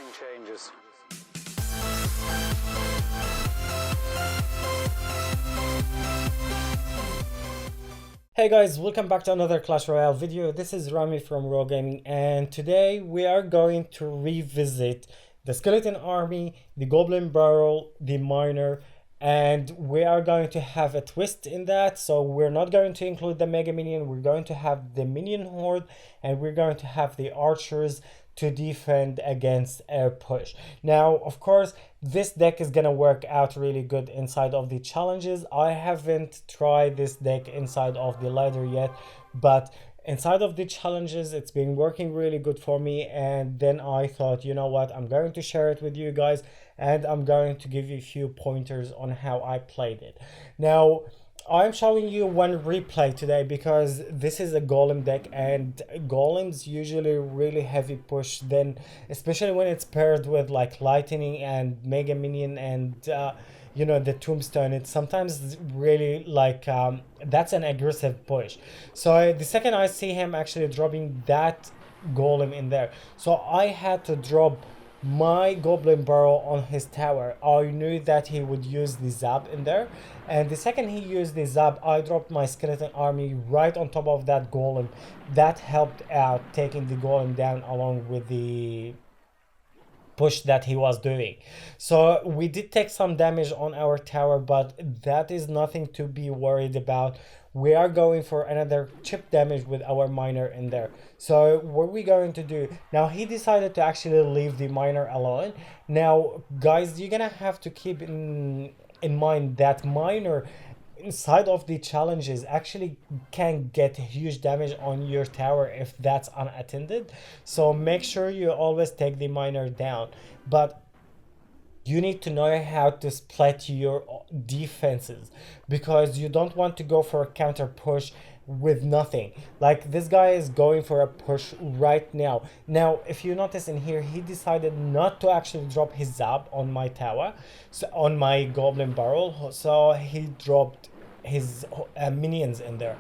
nothing changes. Hey guys, welcome back to another Clash Royale video. This is Rami from Raw Gaming, and today we are going to revisit the Skeleton Army, the Goblin Barrel, the Miner, and we are going to have a twist in that. So we're not going to include the Mega Minion, we're going to have the Minion Horde, and we're going to have the Archers to defend against air push. Now, of course, this deck is gonna work out really good inside of the challenges. I haven't tried this deck inside of the ladder yet, but inside of the challenges it's been working really good for me, and then I thought, you know what, I'm going to share it with you guys and I'm going to give you a few pointers on how I played it. Now, I'm showing you one replay today because this is a golem deck, and golems usually really heavy push, then especially when it's paired with like lightning and mega minion and you know, the tombstone. It's sometimes really like that's an aggressive push. So the second I see him actually dropping that golem in there, so I had to drop my Goblin Barrel on his tower. I knew that he would use the zap in there, and the second he used the zap, I dropped my Skeleton Army right on top of that golem. That helped out taking the golem down along with the push that he was doing. So we did take some damage on our tower, but that is nothing to be worried about. We are going for another chip damage with our miner in there. So what are we going to do now? He decided to actually leave the miner alone. Now guys, you're gonna have to keep in mind that miner inside of the challenges actually can get huge damage on your tower if that's unattended. So make sure you always take the miner down, but you need to know how to split your defenses, because you don't want to go for a counter push with nothing. Like this guy is going for a push right now. Now if you notice in here, he decided not to actually drop his zap on my tower, so on my Goblin Barrel, so he dropped his minions in there.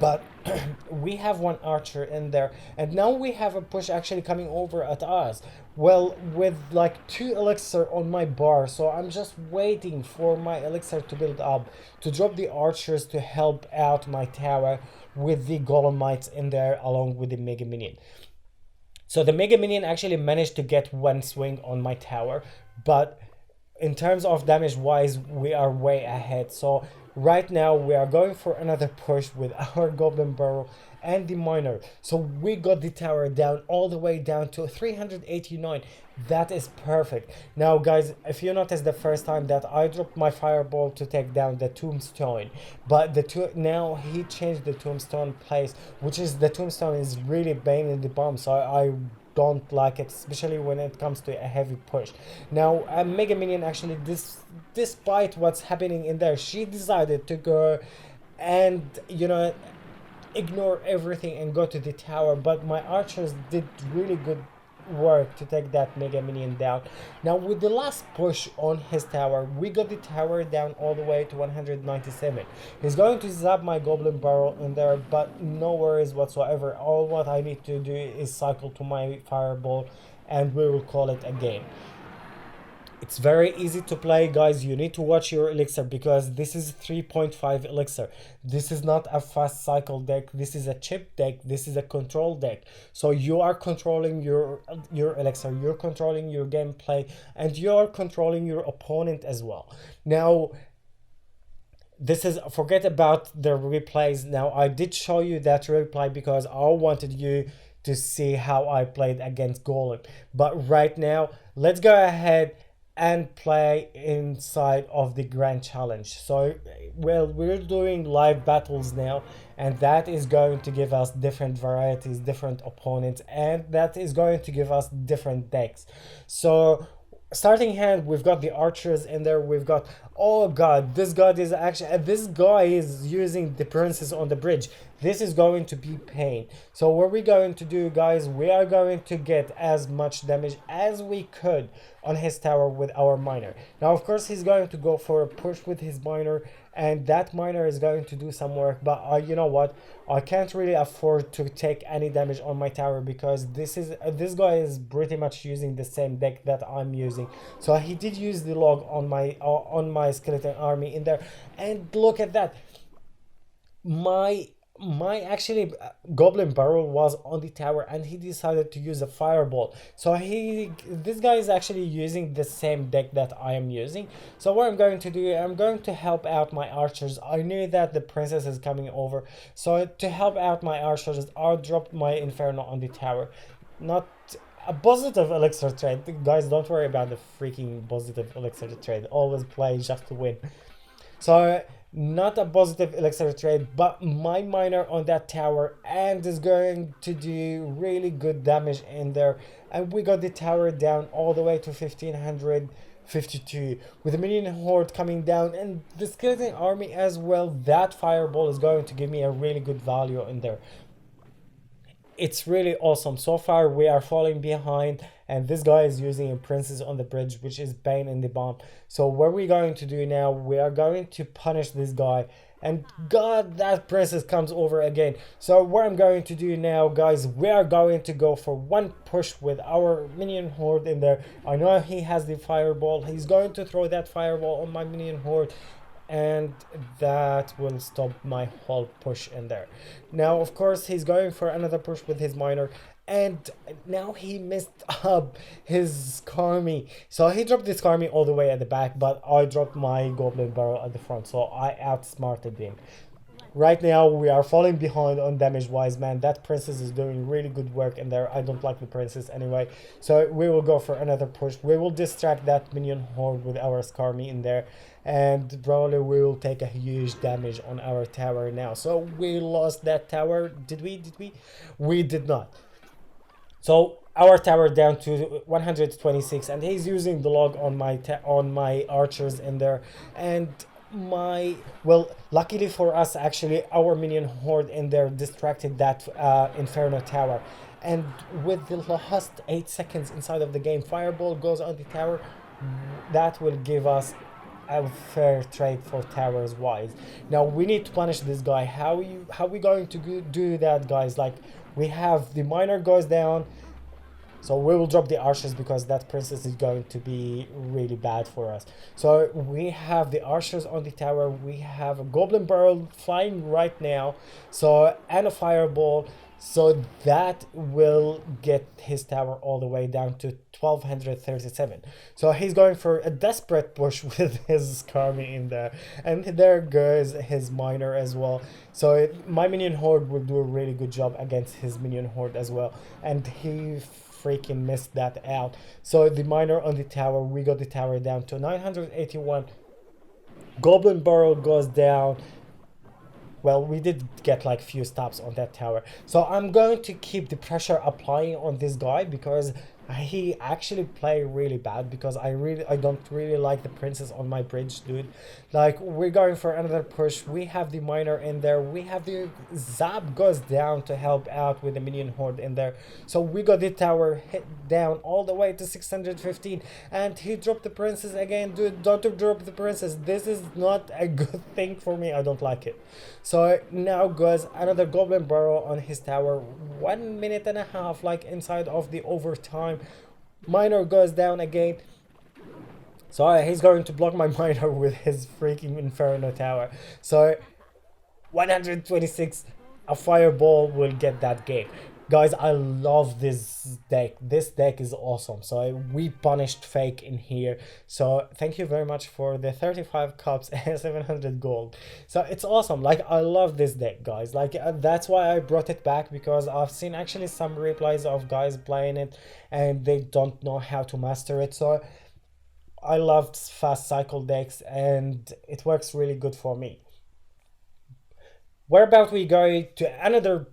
But we have one archer in there, and now we have a push actually coming over at us, well, with like 2 elixir on my bar. So I'm just waiting for my elixir to build up to drop the archers to help out my tower with the golemites in there along with the mega minion. So the mega minion actually managed to get one swing on my tower, but in terms of damage wise, we are way ahead. So right now we are going for another push with our Goblin Barrel and the miner. So we got the tower down all the way down to 389. That is perfect. Now guys, if you notice the first time that I dropped my fireball to take down the tombstone, but now he changed the tombstone place, which is the tombstone is really banging the bomb. So I don't like it, especially when it comes to a heavy push. Now Mega Minion actually, despite what's happening in there, she decided to go and, you know, ignore everything and go to the tower, but my archers did really good work to take that Mega Minion down. Now with the last push on his tower, we got the tower down all the way to 197. He's going to zap my Goblin Barrel in there, but no worries whatsoever. All what I need to do is cycle to my fireball and we will call it a game. It's very easy to play, guys. You need to watch your elixir because this is 3.5 elixir. This is not a fast cycle deck. This is a chip deck. This is a control deck. So you are controlling your elixir. You're controlling your gameplay, and you are controlling your opponent as well. Now, this is, forget about the replays. Now, I did show you that replay because I wanted you to see how I played against Golem. But right now, let's go ahead and play inside of the grand challenge. So well, we're doing live battles now, and that is going to give us different varieties, different opponents, and that is going to give us different decks. So starting hand, we've got the archers in there. We've got, oh god, this guy is using the princess on the bridge. this is going to be pain. So what we're going to do, guys, we are going to get as much damage as we could on his tower with our miner. Now of course he's going to go for a push with his miner, and that miner is going to do some work, but you know what, I can't really afford to take any damage on my tower, because this guy is pretty much using the same deck that I'm using. So he did use the log on my skeleton army in there, and look at that, my actually Goblin Barrel was on the tower and he decided to use a fireball. So this guy is actually using the same deck that I am using. So what I'm going to do, I'm going to help out my archers. I knew that the princess is coming over, so to help out my archers, I'll drop my Inferno on the tower. Not a positive elixir trade, guys, don't worry about the freaking positive elixir trade, always play just to win. So not a positive elixir trade, but my miner on that tower, and is going to do really good damage in there, and we got the tower down all the way to 1552 with the minion horde coming down and the skeleton army as well. That fireball is going to give me a really good value in there. It's really awesome. So far we are falling behind, and this guy is using a princess on the bridge, which is pain in the bomb. So what we're going to do now, we are going to punish this guy, and god, that princess comes over again. So what I'm going to do now, guys, we are going to go for one push with our minion horde in there. I know he has the fireball, he's going to throw that fireball on my minion horde, and that will stop my whole push in there. Now of course he's going for another push with his miner, and now he messed up his Skarmy. So he dropped the Skarmy all the way at the back, but I dropped my Goblin Barrel at the front, so I outsmarted him. Right now we are falling behind on damage wise, man. That princess is doing really good work in there. I don't like the princess anyway, so we will go for another push. We will distract that minion horde with our Skarmy in there, and probably we will take a huge damage on our tower now. So we lost that tower. Did we did not. So our tower down to 126, and he's using the log on my archers in there, and luckily for us, actually our minion horde in there distracted that Inferno tower, and with the last 8 seconds inside of the game, fireball goes on the tower. That will give us a fair trade for towers wise. Now we need to punish this guy. How we going to do that, guys? Like, we have the miner goes down, so we will drop the archers because that princess is going to be really bad for us. So we have the archers on the tower, we have a Goblin Barrel flying right now, so, and a fireball, so that will get his tower all the way down to 1237. So he's going for a desperate push with his Skarmy in there, and there goes his miner as well. So my minion horde will do a really good job against his minion horde as well, and he freaking missed that out. So the miner on the tower, we got the tower down to 981. Goblin Barrel goes down. Well, we did get like few stops on that tower. So I'm going to keep the pressure applying on this guy, because he actually played really bad, because I don't really like the princess on my bridge, dude. Like, we're going for another push. We have the miner in there, we have the Zap goes down to help out with the minion horde in there. So we got the tower hit down all the way to 615, and he dropped the princess again. Dude, don't drop the princess. This is not a good thing for me. I don't like it. So now goes another Goblin Barrel on his tower, 1 minute and a half, like inside of the overtime. Miner goes down again, so he's going to block my miner with his freaking Inferno tower. So 126, a fireball will get that game. Guys, I love this deck. This deck is awesome. So we punished fake in here. So thank you very much for the 35 cups and 700 gold. So it's awesome. Like, I love this deck, guys. Like, that's why I brought it back, because I've seen actually some replays of guys playing it and they don't know how to master it. So I love fast cycle decks and it works really good for me. Where about we go to another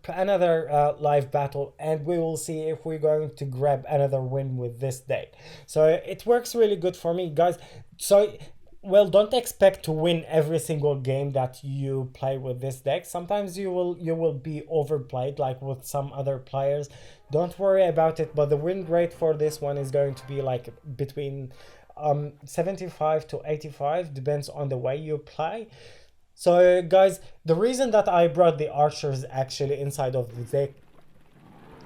live battle, and we will see if we're going to grab another win with this deck. So it works really good for me, guys. So well, don't expect to win every single game that you play with this deck. Sometimes you will be overplayed like with some other players. Don't worry about it, but the win rate for this one is going to be like between 75 to 85, depends on the way you play. So guys, the reason that I brought the archers actually inside of the deck,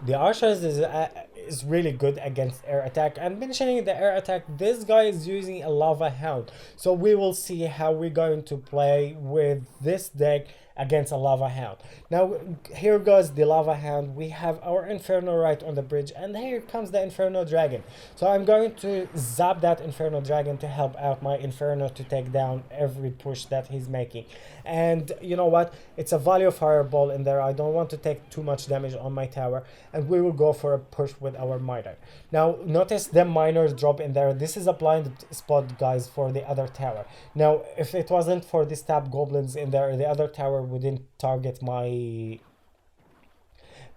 the archers is really good against air attack. And mentioning the air attack, this guy is using a lava hound, so we will see how we're going to play with this deck against a lava hound. Now here goes the lava hound. We have our inferno right on the bridge, and here comes the inferno dragon. So I'm going to zap that inferno dragon to help out my inferno to take down every push that he's making. And you know what, it's a value fireball in there. I don't want to take too much damage on my tower, and we will go for a push with our miner. Now notice the miners drop in there. This is a blind spot, guys, for the other tower. Now if it wasn't for the stab goblins in there, the other tower wouldn't target my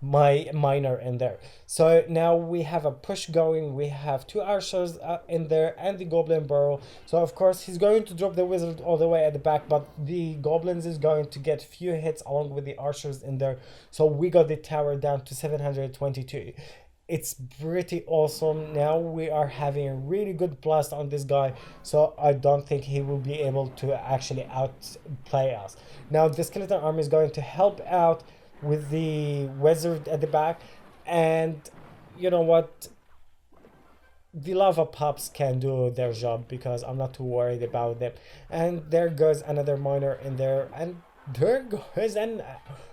miner in there. So now we have a push going. We have two archers in there and the goblin barrel. So of course he's going to drop the wizard all the way at the back, but the goblins is going to get few hits along with the archers in there. So we got the tower down to 722. It's pretty awesome. Now we are having a really good blast on this guy, so I don't think he will be able to actually outplay us. Now the skeleton army is going to help out with the wizard at the back, and you know what, the lava pups can do their job because I'm not too worried about them. And there goes another miner in there, and there goes an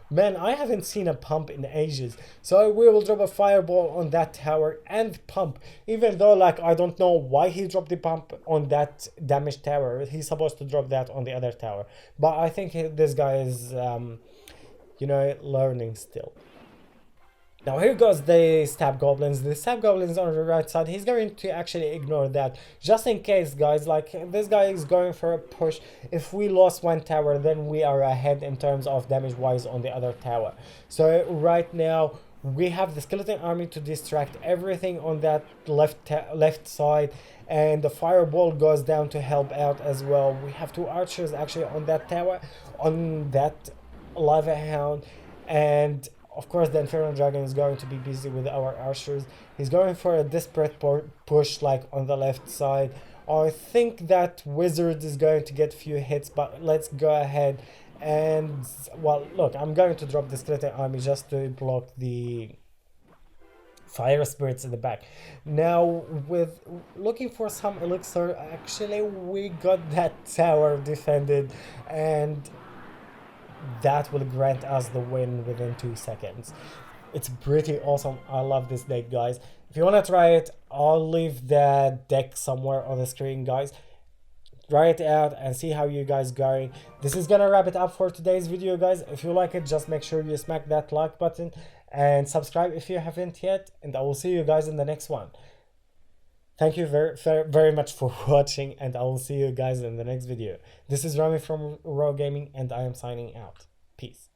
man, I haven't seen a pump in ages. So we will drop a fireball on that tower and pump, even though like I don't know why he dropped the pump on that damaged tower. He's supposed to drop that on the other tower, but I think this guy is you know, learning still. Now here goes the stab goblins. The stab goblins on the right side. He's going to actually ignore that just in case, guys. Like this guy is going for a push. If we lost one tower, then we are ahead in terms of damage wise on the other tower. So right now we have the skeleton army to distract everything on that left side, and the fireball goes down to help out as well. We have two archers actually on that tower, on that lava hound, and of course the inferno dragon is going to be busy with our archers. He's going for a desperate push like on the left side. I think that wizard is going to get few hits, but let's go ahead and, well, look, I'm going to drop the skeleton army just to block the fire spirits in the back. Now with looking for some elixir, actually we got that tower defended, and that will grant us the win within 2 seconds. It's pretty awesome. I love this deck, guys. If you want to try it, I'll leave the deck somewhere on the screen, guys. Try it out and see how you guys going. This is gonna wrap it up for today's video, guys. If you like it, just make sure you smack that like button and subscribe if you haven't yet, and I will see you guys in the next one. Thank you very much for watching, and I will see you guys in the next video. This is Rami from Royale Gaming, and I am signing out. Peace.